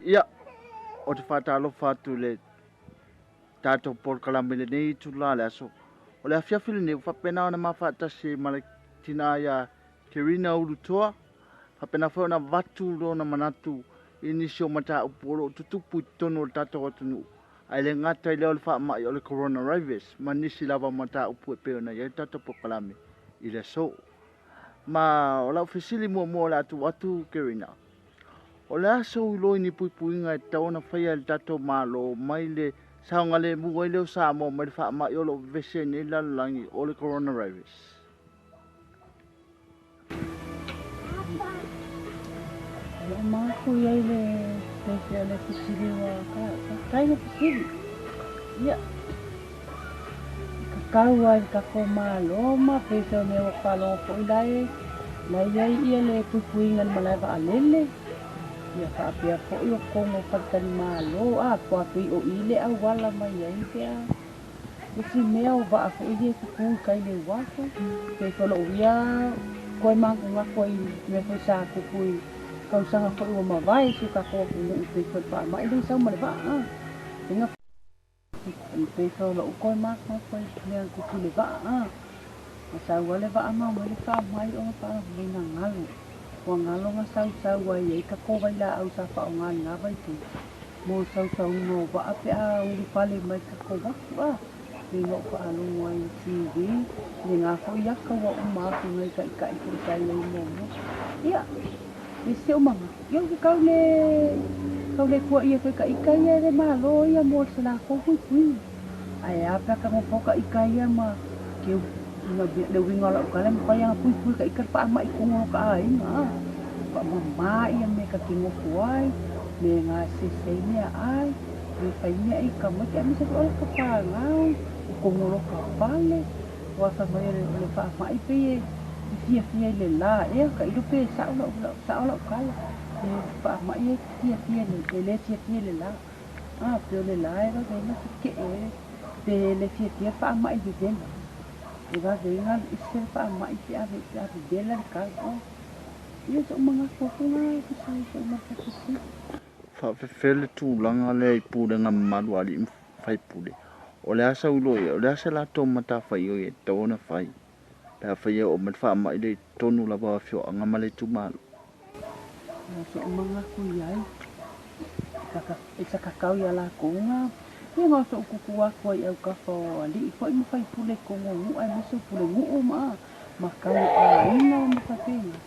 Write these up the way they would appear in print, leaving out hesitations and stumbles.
Ia, o te whātalo whātu le tātou porkalame le nei tu la le aso. O le awhia while nei, whapena ona mawhātasi ma le tina ia Kirina Urutoa, whapena whaona watu lo na manatu i nisi o mata uporo tutupu i tono o tātou atunuu. Ai le ngata i leo le whaamai o le coronavirus, ma nisi lava mata upu e peona i tātou porkalame i le so. Ma o lau whisili mua le atu Kirina. O le aso uloi ni puipuinga e taona whaia le tato malo mai le saonga le mua i leo Samoa mai le wha i olo vese ni lalangi o le coronavirus. Ia māku iai le pēpea le pisiri wa kaina pisiri. Ia. Kakau ai kako malo ma pēpea me wa palo po ilai. Lai iai ia le puipuinga le malai wa alele. Ia whaapea po i o kongo whatani malo. Po apui o ile au wala mai ai pia. Isi mea o wa afo i he kuku kai le wako. Pēpea lo ia koe mangu ngako i me fai sa kuku kau sanga ko o mawai su ka ko no i pe pa mai le sa male ba tinga i pe so lo ko ma ko le ku ku le ba sa wale ba ma mo le fa mai o pa le na ngalo ko ngalo nga sa wa ye ka ko vai la au sa pa nga nga vai tu mo sa no ba ape a u pa le mai ka ko ba ni no pa alo mai si vi ni nga ko ya ka wa ma ku ngai ka i ku sa le mo ya ese o mama yo que kaule ko ia ko ka ikaia de malo ia mo se la ko kui ai apa ka mo foka ikaia ma ke na le winga la ka le pa yang kui ka ikar pa ma ku ngo ka ai ma pa mama ia me ka kingo kuai me nga se se ni ai me fa ni ai ka mo ke mi se ko ka pa ngau ko ngo ka pale wa sa mai le pa ma i pe fia le la e ka iru pe sa o kala e pa ma e fia le fia le la pe le la e va na ke e pe le fia pa ma i de e va venga e se pa ma i a de la ka o e so mga ko na ku sai so ma ka si Fa fele tu langa le pu de ngam malu ali fai pu de. O le asa uloi, o le asa la to mata fai o e tona fai. Pea whaia o man wha mai le tonu la wa fio anga male tu malo. So mga ku iai e sa kakau ia la kunga e ngā so kukua kua i au kawha ali i fai mo fai pule kongo ngu ai miso pule ngu o ma kau a ina o mika penga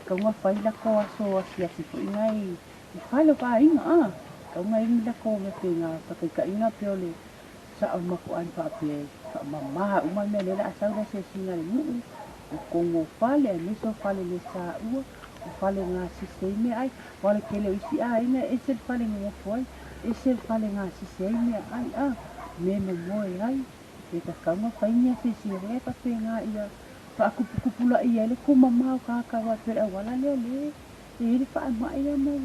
kau ngā whai la ko aso asi asi po ingai i whai lo pa inga kau ngā ingi la ko me penga pakai ka inga peo le sa o mako an pa pe mama umai me le la asau da se singa le ngu o kongo whale miso whale le sa ua o whale ngā sisei ai wale kele o isi ina e se whale ngā fuai e se whale ngā sisei ai me mo moe ai e ka kaunga whainia se si rea pa pe ngā ia pa kupupula ia le ko mamau ka kawa pera wala leo le e ere pa mai ia mo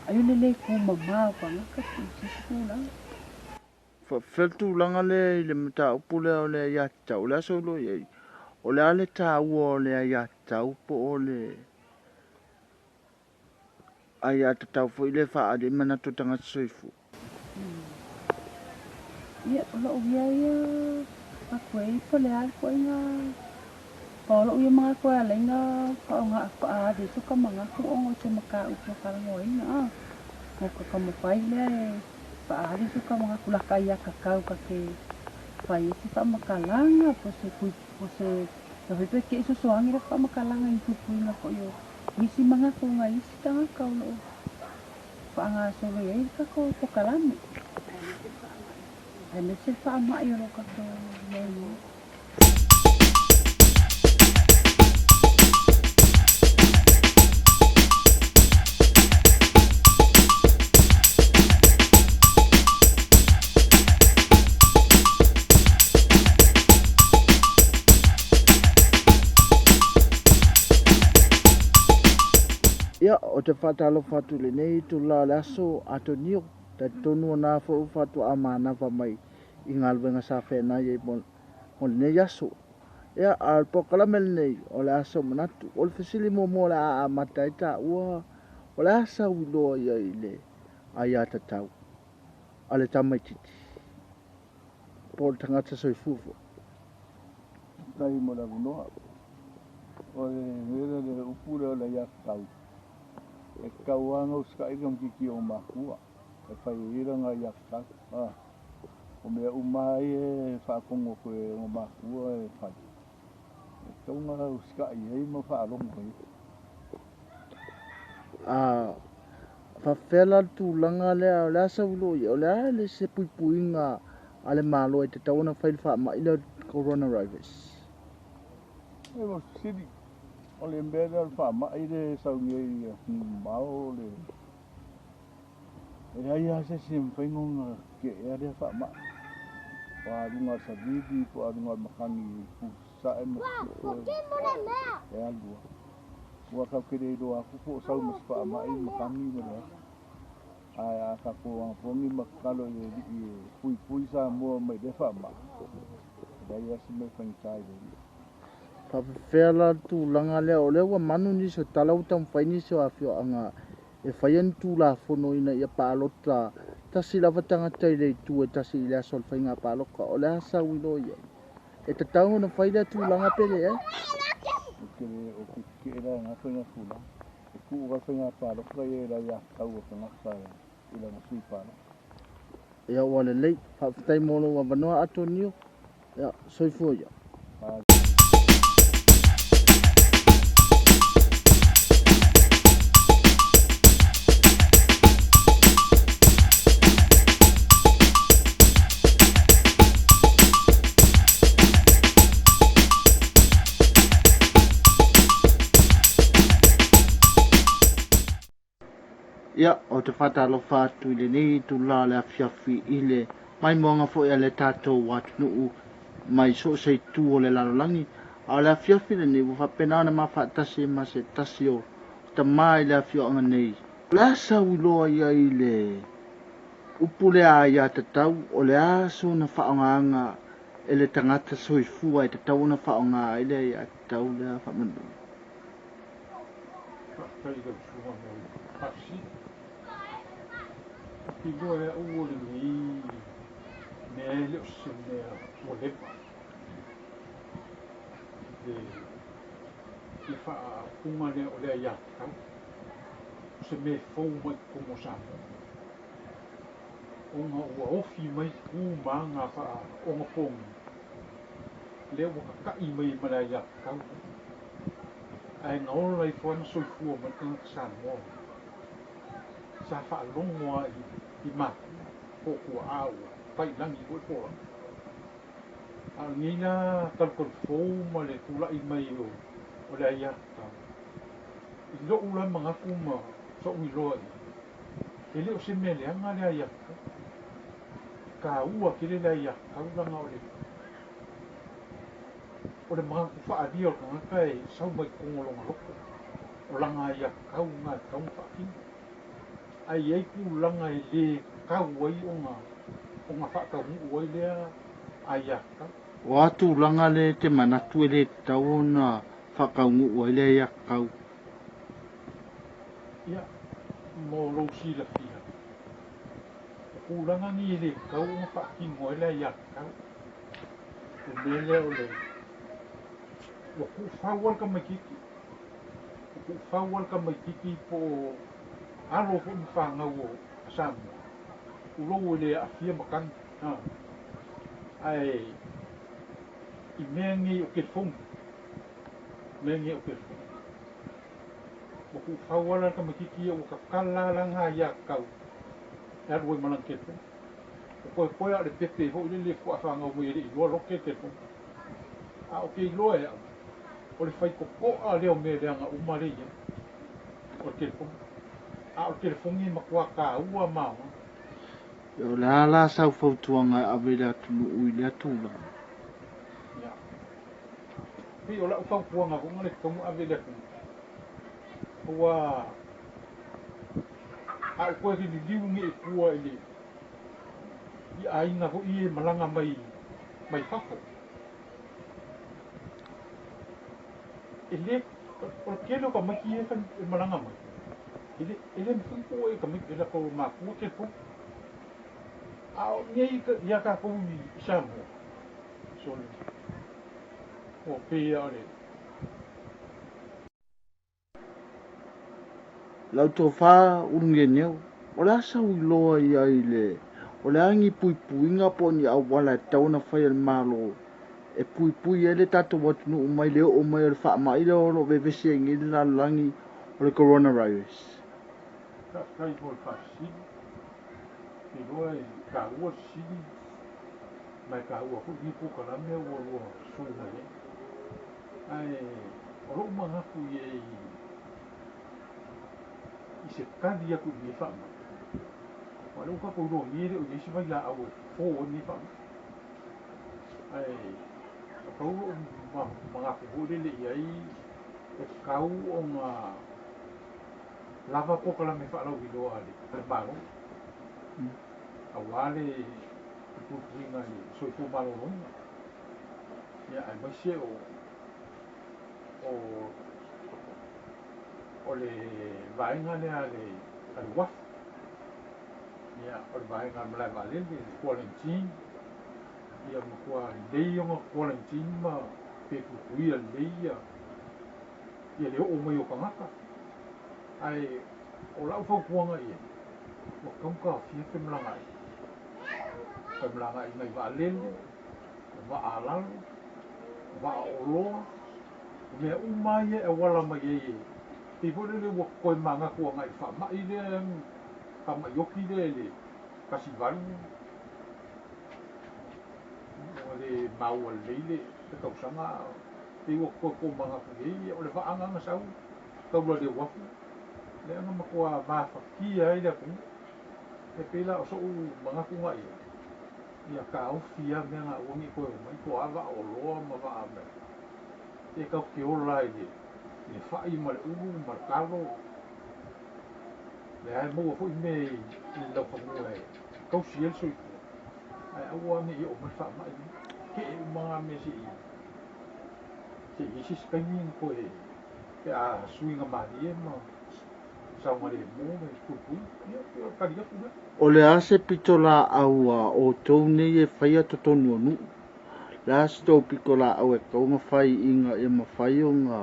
ayo le ko mamau pa ngaka si kula Feltu langa le mata upule o le yata o le aso lo ye. O le ale ta o le yata upo o le ai ata tau fo ile fa ade mana to tanga soifu. Ia lo ia a koe po le al koe nga pa lo ia mga koe ale nga pa nga pa ade so ka mga ko o se maka upo ka ngoi nga ko ka mo pai le pa ade so ka mga kula kaya kakau ka ke pai si pa makalanga po se so pe ke so so angira pa makalanga i tupu na ko yo misi mga ko nga isi ka nga ka lo pa nga so le ai ka ko po kalame ai me se fa ma yo lo ka ko no Ia o te whatalo whatu le nei tu la laso ato nio te tonu na fo whatu a mana wa mai i ngā luenga sa whena i mo le nei aso. Ia al pokalame le nei o le aso manatu o le whisili mo le a matai ta ua o le asa uloa ia i le ai a tatau. Ale Tama titi. Po le tangata soifua. Tai mo la gunoa. O le le upura la ya tau. E kauanga uska i kam kiki o makua. E whai ira ngā ya tau. O mea umai e whaakongo koe o makua e whai. E kaunga uska i hei ma whaalongo i. Whawhela tūlanga lea o lea saulo i o lea le se puipuinga ale malo e te tawana whaile wha ma ila coronavirus. E mo sidi. O le mbeda al wha ma i le saungi i mao le. E ai ase se mwhaingonga ke ea le wha ma. Wa runga sa vidi po a runga makangi pusa e ma. E alua. Wa kau kere do aku po sau mas pa mai makangi me. Ai ka ko pongi makalo e pui sa mo mai de fa ma. Dai as me fan sai de. Whawhela tūlanga lea o lea wa manu ni so talau tam whaini so awhio anga e whaian tūla whono ina ia pālota tasi lava tangata i le tu e tasi i lea sol whainga pāloka o lea sa wino ia. E te tau na whaile tūlanga pele e? Kere o ke era nga whainga tūla. E ku wa whainga pāloka e era ia tau o whangasa ila na sui pāloka. Ia wale lei, whawhitai mono wa wanoa atunuu. Ia, soifua ia. Ia, o te whatalo whātu i le nei tu la le awhiawhi i le mai moanga fo ia le tātou atunuu mai so sei tū o le lalolangi. A le awhiawhi le nei whapena ana ma whaatasi ma se tasi o ta mai le awhiawanga nei. Le asa uloa ia i le upule a ia te tau o le aso na whaongaanga e le tangata soifua e te tau na whaonga i le ia te tau le a whamanu. Ki loa e ua le mei mea leo se mea ua lepa. Le wha punga lea o lea iatau. Se me fau mai komo Samoa. O ngā ua ofi mai ku maa ngā wha o ngā pongi. Lea ua kakai mai ma lea iatau. Ai ngā ola i whaana soifua mai tangata Samoa. Sa wha longoa i matu. Kōkua aua, pai langi koe pōra. A ngina talukal fōu ma le tūlai mai o le aiatau. I lo ula mangaku ma so ui loa i. E leo se me leanga le aiatau. Ka ua kere le aiatau langa o le. O le mangaku whaadia o kangaka e sau mai kongolonga loko. O langa aiatau ngā tau whaakini. Ai eiku langa e le kau ai o ngā whakau ngu ai lea aiatau. O atu langa le te manatu e le tau na whakau ngu ai le iakau. Ia, mō lousi la whia. O langa ni e le kau o ngā whaakingo ai lea iatau. O mele o le. O ku whawal ka mai kiki. O ku whawal ka mai kiki po alo po ni whangau o Samoa. Ulo le a fia makan. Ai I mengi o ke fong. Mengi o ke fong. O ku whawala ka makiki o ka kalalanga ia kau. E arua malang ke fong. O koe koe a le pepe ho le kua whangau mo i loa loke ke fong. A o ke I loa e au. O le whai koko a leo me leanga umare ia. O ke fong. A o ke fong I makua ka ua mao. O le ala sau fautuanga a vele atunuu I le atula. Ia. Pi o la ufau puanga ko ngale tomu a vele ku. Ua a koe ki li liungi e kua I le. I aina ko I e malanga mai whako. E le, o kele o ka maki e malanga mai. ele me fu e kami ele ko ma fu ke fu au nei ka ya ka ko ni Samoa so o pe ale lau tō whā urunge neo, o le asa ui loa i ai le, o le angi pui puinga po ni au wala e tauna whai al malo, e pui pui e le tato watu nu umai leo o mai o le wha mai le olo vevesi e ngili la langi o le coronavirus. ka kai mo fa si ki loa ka ua si mai ka ua fu ni pu ka la me ua su mai ai o lo manga fu ye i se kadi aku ni fa ma o lo ka ko ro ni le o ni si vai la au fo ni fa ai ko manga fu le le ai e kau o nga lava po ka la me fa la wi lo ale le malo awale pu winga i so fu malo no ya ai ba se o le vainga le ale al waf ya o le vainga mala vale le quarantine ya mo kwa le yo quarantine ma pe pu wi le ya le o mo yo ka ai o lau fau kuanga i o kamka fia te mlangai ngai wa lele wa alalu wa oloa me umai e wala mai e i vole le wa koe manga kuanga i wha mai le ka mai yoki le kasi valu o le maua leile te kausanga i wa koe ko manga kuei o le wa anga sau kaula le wafu le anga makua mawhakia ai le kunga e pela o so mga kunga ia ka aufia mea ngā uangi koe o mai ko awa o loa ma wa ame e kau ke ola i le whai ma le uru ma le kalo le ai mua hui me i lau whamua e kau si el soi ai aua me i o mai wha mai ke e mga me si isi skangi koe ke a suinga mahi e ma o le ase pito la au o tou nei e whaia to tonu anu. Le ase tau pito la au e kaunga whai inga e ma whai o ngā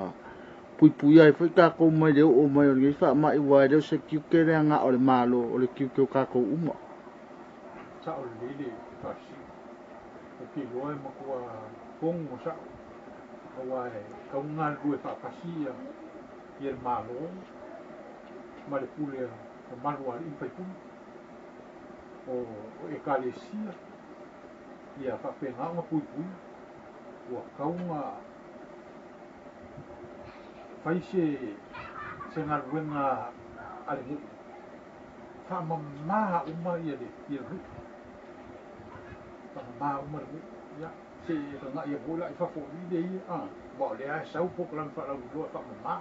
pui pui ai whai kako mai leo o mai o ngei wha mai wai leo se kiuke rea ngā o le malo o le kiuke o kako uma. Sa o le lele kasi o ki loa e makua kongo sa o wai kaunga lue whakasi i el malo ma le pule o manuari i whaipuna o ekalesia ia whapengā ngā pui pui ua kaunga whaise se ngā ruenga ale mu whamamaha uma ia le mu whamamaha uma le mu ia se ka ngā ia bola i whafo i le ia ma o le ai sau poka lam whalau i loa whamamaha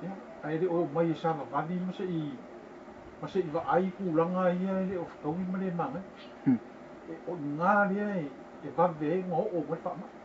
ia ai le o mai e sama vani ma se i wa ai kulanga ia le o whakaui ma le manga e o ngā lea e vave ngā o mai whamamaha